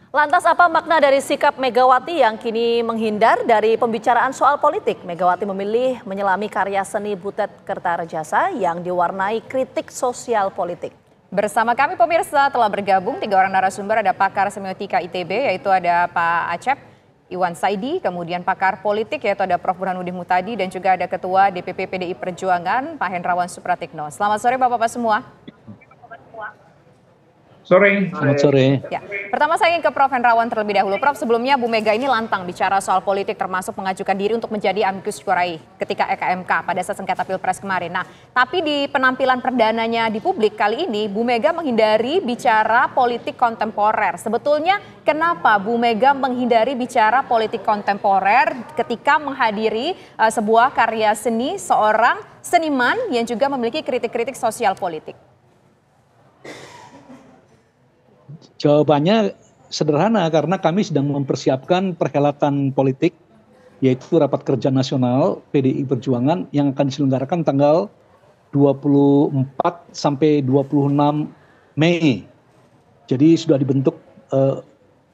Lantas apa makna dari sikap Megawati yang kini menghindar dari pembicaraan soal politik? Megawati memilih menyelami karya seni Butet Kertarejasa yang diwarnai kritik sosial politik. Bersama kami pemirsa telah bergabung 3 orang narasumber, ada pakar semiotika ITB yaitu ada Pak Acep Iwan Saidi, kemudian pakar politik yaitu ada Prof. Burhanuddin Muhtadi dan juga ada Ketua DPP PDI Perjuangan Pak Hendrawan Supratikno. Selamat sore Bapak-Bapak semua. Selamat sore. Ya. Pertama saya ingin ke Prof. Hendrawan terlebih dahulu. Prof, sebelumnya Bu Mega ini lantang bicara soal politik termasuk mengajukan diri untuk menjadi amicus curiae ketika EKMK pada saat sengketa Pilpres kemarin. Nah, tapi di penampilan perdananya di publik kali ini Bu Mega menghindari bicara politik kontemporer. Sebetulnya kenapa Bu Mega menghindari bicara politik kontemporer ketika menghadiri sebuah karya seni seorang seniman yang juga memiliki kritik-kritik sosial politik? Jawabannya sederhana karena kami sedang mempersiapkan perhelatan politik yaitu Rapat Kerja Nasional PDI Perjuangan yang akan diselenggarakan tanggal 24 sampai 26 Mei. Jadi sudah dibentuk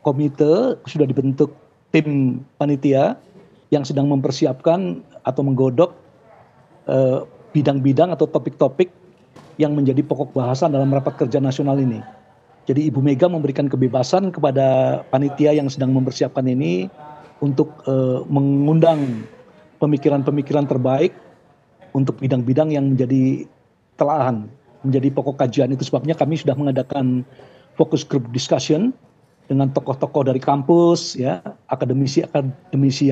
komite, sudah dibentuk tim panitia yang sedang mempersiapkan atau menggodok bidang-bidang atau topik-topik yang menjadi pokok bahasan dalam Rapat Kerja Nasional ini. Jadi Ibu Mega memberikan kebebasan kepada panitia yang sedang mempersiapkan ini untuk mengundang pemikiran-pemikiran terbaik untuk bidang-bidang yang menjadi telahan, menjadi pokok kajian. Itu sebabnya kami sudah mengadakan focus group discussion dengan tokoh-tokoh dari kampus, ya, akademisi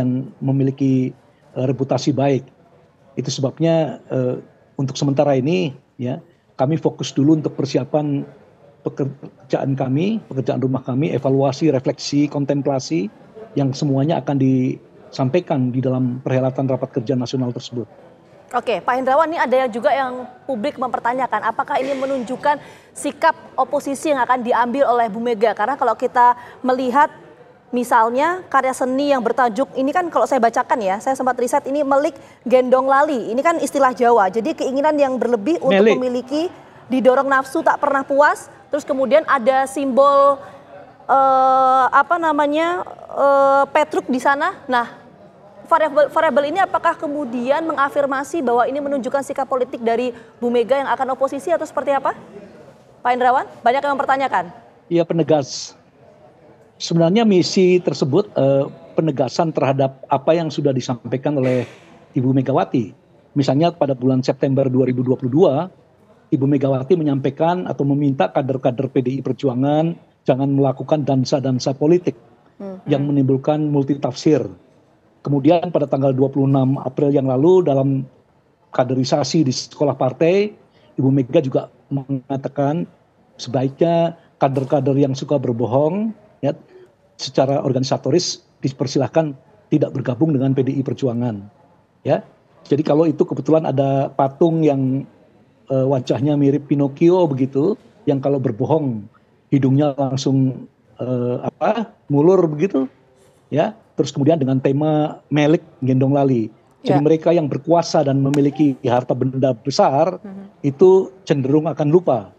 yang memiliki reputasi baik. Itu sebabnya untuk sementara ini, ya, kami fokus dulu untuk persiapan pekerjaan rumah kami, evaluasi, refleksi, kontemplasi yang semuanya akan disampaikan di dalam perhelatan Rapat Kerja Nasional tersebut. Oke, Pak Hendrawan, ini ada juga yang publik mempertanyakan apakah ini menunjukkan sikap oposisi yang akan diambil oleh Bu Mega? Karena kalau kita melihat misalnya karya seni yang bertajuk, ini kan kalau saya bacakan ya, saya sempat riset ini Melik Gendong Lali, ini kan istilah Jawa, jadi keinginan yang berlebih untuk memiliki, didorong nafsu tak pernah puas. Terus kemudian ada simbol Petruk di sana. Nah, variabel ini apakah kemudian mengafirmasi bahwa ini menunjukkan sikap politik dari Bu Mega yang akan oposisi atau seperti apa? Pak Hendrawan, banyak yang mempertanyakan. Iya, penegas. Sebenarnya misi tersebut penegasan terhadap apa yang sudah disampaikan oleh Ibu Megawati. Misalnya pada bulan September 2022, Ibu Megawati menyampaikan atau meminta kader-kader PDI Perjuangan jangan melakukan dansa-dansa politik yang menimbulkan multitafsir. Kemudian pada tanggal 26 April yang lalu dalam kaderisasi di sekolah partai, Ibu Mega juga mengatakan sebaiknya kader-kader yang suka berbohong, ya, secara organisatoris dipersilahkan tidak bergabung dengan PDI Perjuangan. Ya, jadi kalau itu kebetulan ada patung yang wajahnya mirip Pinocchio begitu, yang kalau berbohong hidungnya langsung ngulur begitu, ya. Terus kemudian dengan tema Melik Gendong Lali. Jadi mereka yang berkuasa dan memiliki harta benda besar itu cenderung akan lupa.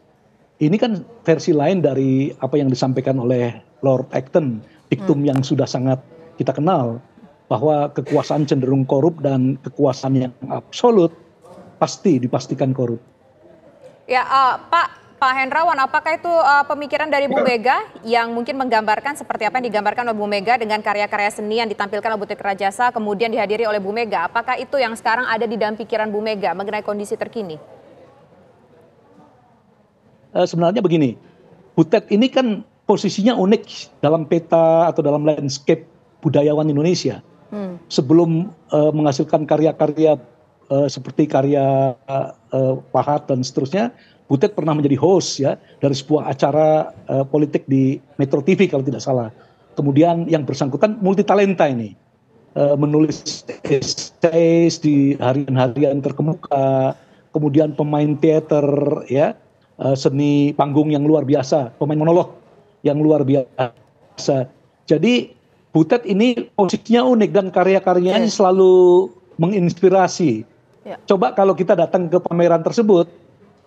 Ini kan versi lain dari apa yang disampaikan oleh Lord Acton, diktum yang sudah sangat kita kenal, bahwa kekuasaan cenderung korup dan kekuasaan yang absolut pasti dipastikan korup. Ya, Pak Hendrawan, apakah itu pemikiran dari Bu Mega yang mungkin menggambarkan seperti apa yang digambarkan oleh Bu Mega dengan karya-karya seni yang ditampilkan oleh Butet Kertarejasa kemudian dihadiri oleh Bu Mega? Apakah itu yang sekarang ada di dalam pikiran Bu Mega mengenai kondisi terkini? Sebenarnya begini, Butet ini kan posisinya unik dalam peta atau dalam landscape budayawan Indonesia. Sebelum menghasilkan karya-karya seperti karya Pahat dan seterusnya, Butet pernah menjadi host, ya, dari sebuah acara politik di Metro TV kalau tidak salah. Kemudian yang bersangkutan multitalenta ini, menulis essays di harian-harian terkemuka, kemudian pemain teater, ya, seni panggung yang luar biasa, pemain monolog yang luar biasa. Jadi Butet ini posisinya unik dan karya-karyanya selalu menginspirasi. Coba kalau kita datang ke pameran tersebut,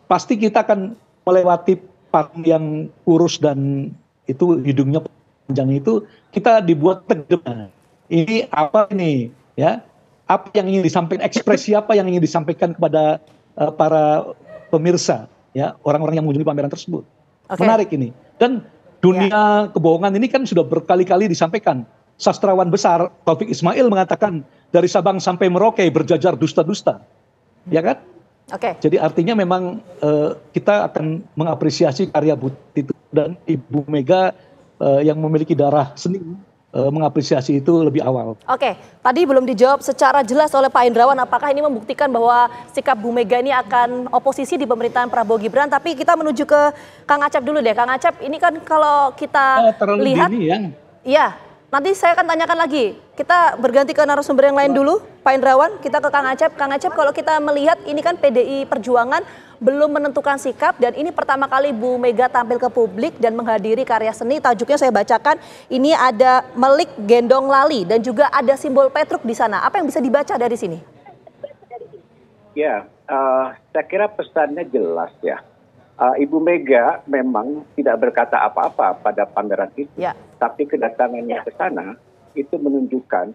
pasti kita akan melewati panggung yang kurus dan itu hidungnya panjang itu kita dibuat tegang. Ini apa ini, ya? Apa yang ingin disampaikan, ekspresi apa yang ingin disampaikan kepada para pemirsa, ya, orang-orang yang mengunjungi pameran tersebut. Menarik ini. Dan dunia kebohongan ini kan sudah berkali-kali disampaikan. Sastrawan besar Taufik Ismail mengatakan dari Sabang sampai Merauke berjajar dusta-dusta, ya kan? Jadi artinya memang kita akan mengapresiasi karya Bu Titi dan Ibu Mega yang memiliki darah seni mengapresiasi itu lebih awal. Tadi belum dijawab secara jelas oleh Pak Hendrawan apakah ini membuktikan bahwa sikap Bu Mega ini akan oposisi di pemerintahan Prabowo Gibran. Tapi kita menuju ke Kang Acep dulu deh. Kang Acep, ini kan kalau kita lihat, iya, nanti saya akan tanyakan lagi. Kita berganti ke narasumber yang lain dulu, Pak Hendrawan. Kita ke Kang Acep. Kang Acep, kalau kita melihat ini kan PDI Perjuangan belum menentukan sikap dan ini pertama kali Bu Mega tampil ke publik dan menghadiri karya seni. Tajuknya saya bacakan, ini ada Melik Gendong Lali dan juga ada simbol Petruk di sana. Apa yang bisa dibaca dari sini? Ya, saya kira pesannya jelas ya. Ibu Mega memang tidak berkata apa-apa pada pameran itu, tapi kedatangannya ke sana itu menunjukkan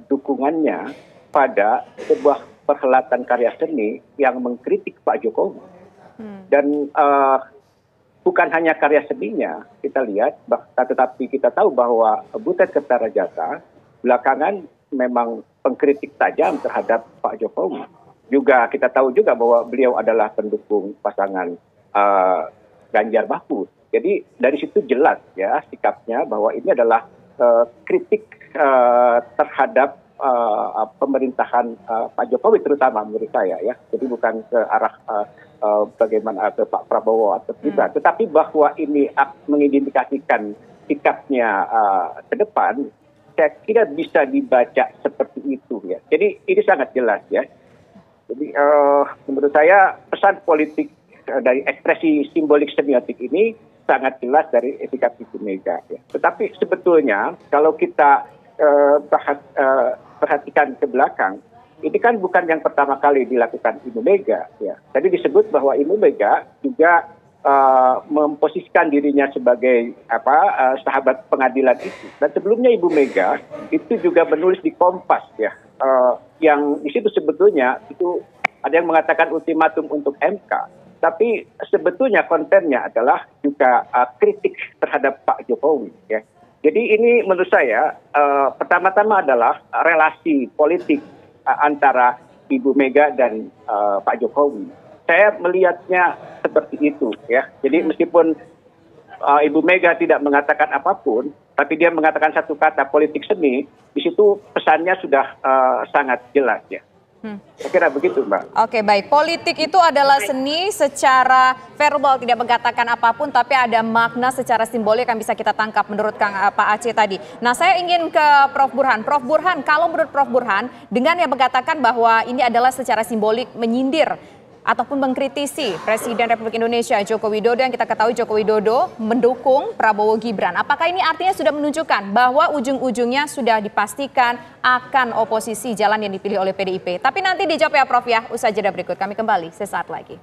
dukungannya pada sebuah perhelatan karya seni yang mengkritik Pak Jokowi. Dan bukan hanya karya seninya kita lihat, tetapi kita tahu bahwa Butet Kertarajasa belakangan memang pengkritik tajam terhadap Pak Jokowi. Juga kita tahu juga bahwa beliau adalah pendukung pasangan Ganjar Mahfud. Jadi dari situ jelas ya sikapnya bahwa ini adalah kritik terhadap pemerintahan Pak Jokowi terutama menurut saya ya. Jadi bukan ke arah bagaimana ke Pak Prabowo atau tidak, tetapi bahwa ini mengindikasikan sikapnya ke depan, saya kira bisa dibaca seperti itu ya. Jadi ini sangat jelas ya. Jadi menurut saya pesan politik dari ekspresi simbolik semiotik ini sangat jelas dari sikap Ibu Mega ya. Tetapi sebetulnya kalau kita perhatikan ke belakang, ini kan bukan yang pertama kali dilakukan Ibu Mega ya. Tadi disebut bahwa Ibu Mega juga memposisikan dirinya sebagai sahabat pengadilan itu. Dan sebelumnya Ibu Mega itu juga menulis di Kompas ya, yang di situ sebetulnya itu ada yang mengatakan ultimatum untuk MK, tapi sebetulnya kontennya adalah juga kritik terhadap Pak Jokowi ya. Jadi ini menurut saya pertama-tama adalah relasi politik antara Ibu Mega dan Pak Jokowi. Saya melihatnya seperti itu ya. Jadi meskipun Ibu Mega tidak mengatakan apapun, tapi dia mengatakan satu kata politik seni, di situ pesannya sudah sangat jelas ya. Saya kira begitu, Mbak. Oke, baik. Politik itu adalah seni secara verbal, tidak mengatakan apapun, tapi ada makna secara simbolik yang bisa kita tangkap menurut Pak Aceh tadi. Nah, saya ingin ke Prof. Burhan. Prof. Burhan, kalau menurut Prof. Burhan, dengan yang mengatakan bahwa ini adalah secara simbolik menyindir ataupun mengkritisi Presiden Republik Indonesia Joko Widodo, yang kita ketahui Joko Widodo mendukung Prabowo Gibran. Apakah ini artinya sudah menunjukkan bahwa ujung-ujungnya sudah dipastikan akan oposisi jalan yang dipilih oleh PDIP? Tapi nanti dijawab ya Prof ya, usai jeda berikut. Kami kembali sesaat lagi.